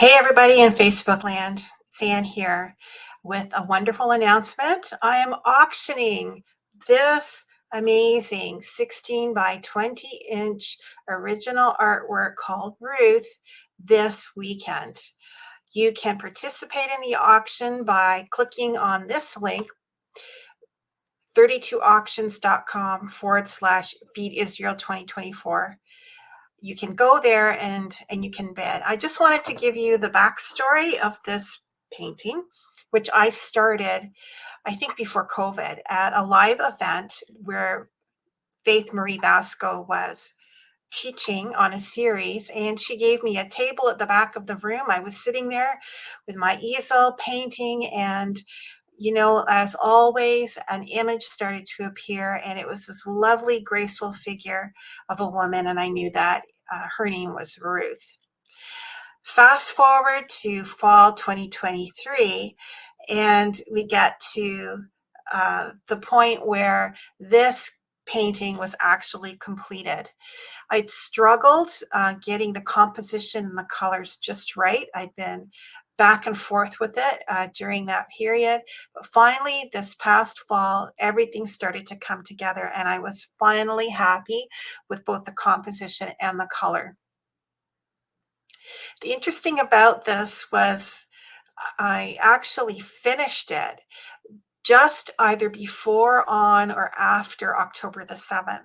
Hey, everybody in Facebook land. It's Anne here with a wonderful announcement. I am auctioning this amazing 16 by 20-inch original artwork called Ruth this weekend. You can participate in the auction by clicking on this link, 32auctions.com/Feed Israel 2024. You can go there and you can bid. I just wanted to give you the backstory of this painting, which I started, I think, before COVID at a live event where Faith Marie Basco was teaching on a series, and she gave me a table at the back of the room. I was sitting there with my easel painting, and as always, an image started to appear, and it was this lovely, graceful figure of a woman, and I knew that her name was Ruth. Fast forward to fall 2023, and we get to the point where this painting was actually completed. I'd struggled getting the composition and the colors just right. I'd been back and forth with it during that period. But finally, this past fall, everything started to come together, and I was finally happy with both the composition and the color. The interesting about this was I actually finished it just either before, on, or after October the 7th.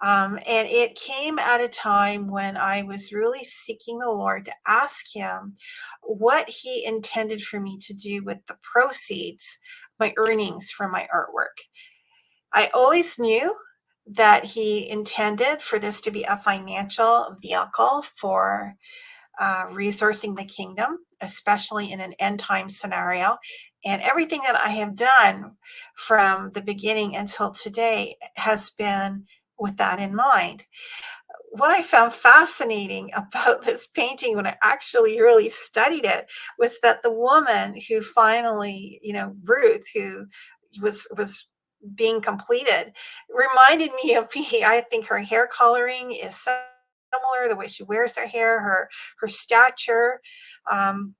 And it came at a time when I was really seeking the Lord to ask Him what He intended for me to do with the proceeds, my earnings from my artwork. I always knew that He intended for this to be a financial vehicle for resourcing the kingdom, especially in an end time scenario. And everything that I have done from the beginning until today has been with that in mind. What I found fascinating about this painting when I actually really studied it was that the woman who finally, Ruth, who was being completed, reminded me of me. I think her hair coloring is similar, the way she wears her hair, her stature, and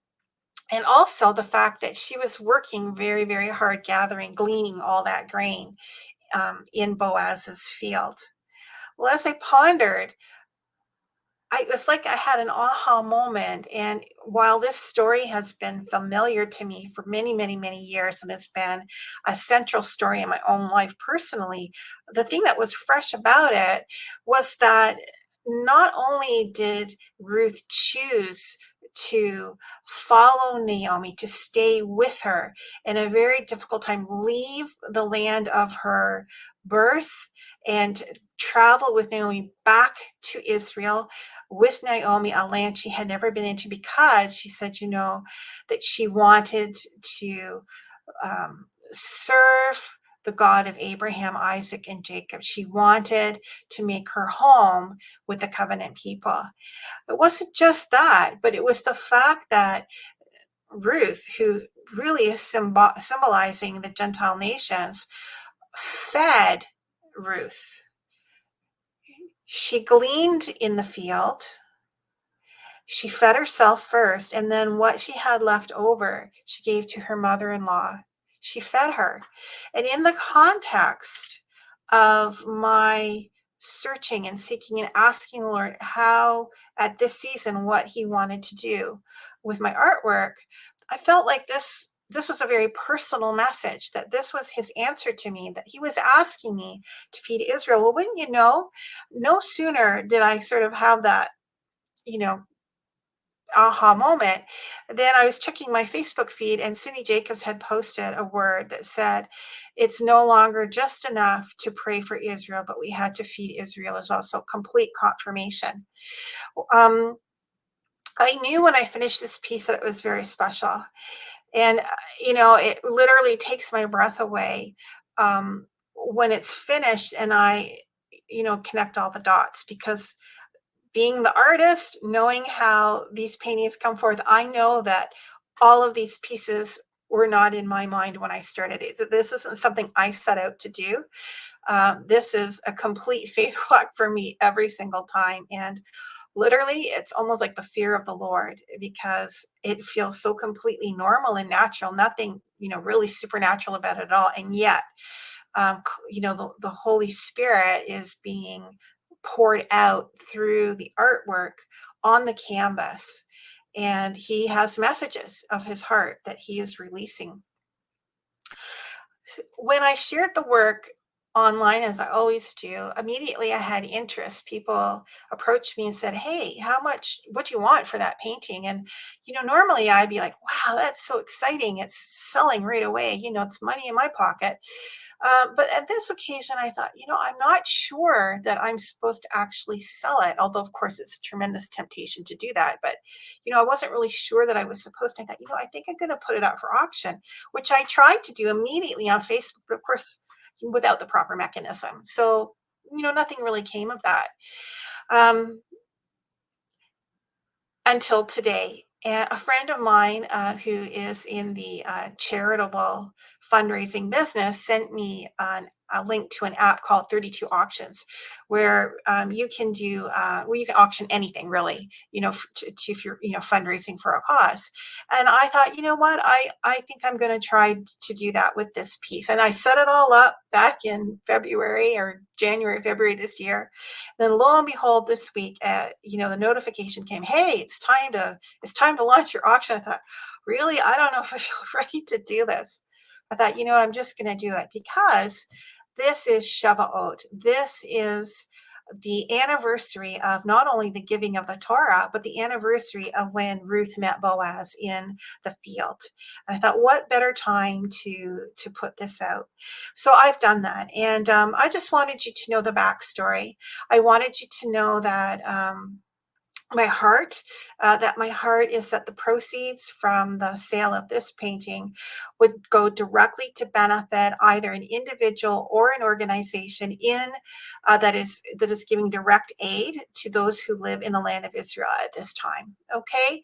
also the fact that she was working very, very hard gleaning all that grain in Boaz's field. Well, as I pondered, it was like I had an aha moment. And while this story has been familiar to me for many, many, many years, and it's been a central story in my own life personally, the thing that was fresh about it was that not only did Ruth choose to follow Naomi, to stay with her in a very difficult time, leave the land of her birth and travel with Naomi back to Israel with Naomi, a land she had never been into, because she said, that she wanted to serve the God of Abraham, Isaac, and Jacob. She wanted to make her home with the covenant people. It wasn't just that, but it was the fact that Ruth, who really is symbolizing the Gentile nations, fed Ruth. She gleaned in the field. She fed herself first, and then what she had left over, she gave to her mother-in-law. She fed her. And in the context of my searching and seeking and asking the Lord how, at this season, what He wanted to do with my artwork, I felt like this was a very personal message, that this was His answer to me, that He was asking me to feed Israel. Well, wouldn't you know, no sooner did I sort of have that, aha moment, then I was checking my Facebook feed, and Cindy Jacobs had posted a word that said, it's no longer just enough to pray for Israel, but we had to feed Israel as well. So complete confirmation. I knew when I finished this piece that it was very special. And, it literally takes my breath away when it's finished and I, connect all the dots, because being the artist, knowing how these paintings come forth, I know that all of these pieces were not in my mind when I started it. This isn't something I set out to do. This is a complete faith walk for me every single time. And literally, it's almost like the fear of the Lord, because it feels so completely normal and natural, nothing, really supernatural about it at all. And yet, the Holy Spirit is being poured out through the artwork on the canvas. And he has messages of his heart that he is releasing. So when I shared the work online, as I always do, immediately I had interest. People approached me and said, "Hey, what do you want for that painting?" And, normally I'd be like, "Wow, that's so exciting. It's selling right away. It's money in my pocket." But at this occasion, I thought, I'm not sure that I'm supposed to actually sell it. Although, of course, it's a tremendous temptation to do that. But, I wasn't really sure that I was supposed to. I thought, I think I'm going to put it up for auction, which I tried to do immediately on Facebook, but of course, without the proper mechanism. So, nothing really came of that. Until today. And a friend of mine who is in the charitable fundraising business sent me a link to an app called 32 Auctions, where you can you can auction anything really, if you're, fundraising for a cause. And I thought, you know what, I think I'm going to try to do that with this piece. And I set it all up back in February this year. Then lo and behold, this week, the notification came, "Hey, it's time to launch your auction." I thought, really? I don't know if I feel ready to do this. I thought, what, I'm just going to do it because this is Shavuot. This is the anniversary of not only the giving of the Torah, but the anniversary of when Ruth met Boaz in the field. And I thought, what better time to put this out? So I've done that. And I just wanted you to know the backstory. I wanted you to know that my heart is that the proceeds from the sale of this painting would go directly to benefit either an individual or an organization that is giving direct aid to those who live in the land of Israel at this time. Okay.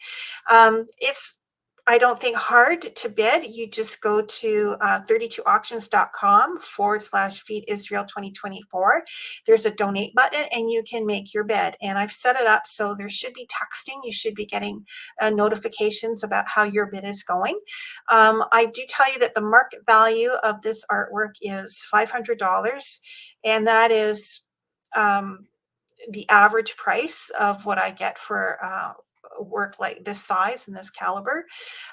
It's, I don't think, hard to bid. You just go to 32auctions.com/Feed Israel 2024. There's a donate button and you can make your bid. And I've set it up so there should be texting. You should be getting notifications about how your bid is going. I do tell you that the market value of this artwork is $500. And that is the average price of what I get for work like this size and this caliber.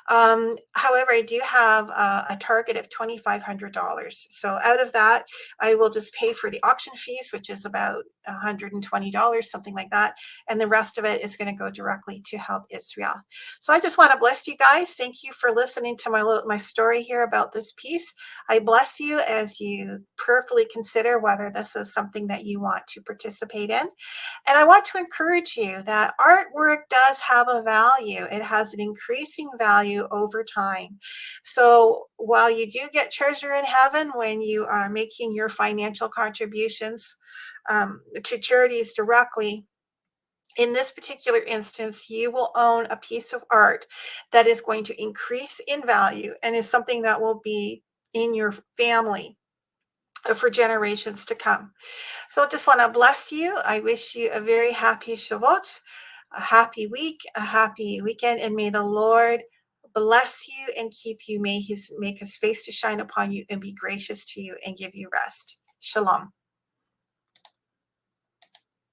However, I do have a target of $2,500. So out of that, I will just pay for the auction fees, which is about $120, something like that. And the rest of it is going to go directly to help Israel. So I just want to bless you guys. Thank you for listening to my story here about this piece. I bless you as you prayerfully consider whether this is something that you want to participate in. And I want to encourage you that artwork does have a value. It has an increasing value over time. So while you do get treasure in heaven when you are making your financial contributions to charities directly, in this particular instance, you will own a piece of art that is going to increase in value and is something that will be in your family for generations to come. So I just want to bless you. I wish you a very happy Shavuot, a happy week, a happy weekend, and may the Lord bless you and keep you. May He make His face to shine upon you and be gracious to you and give you rest. Shalom.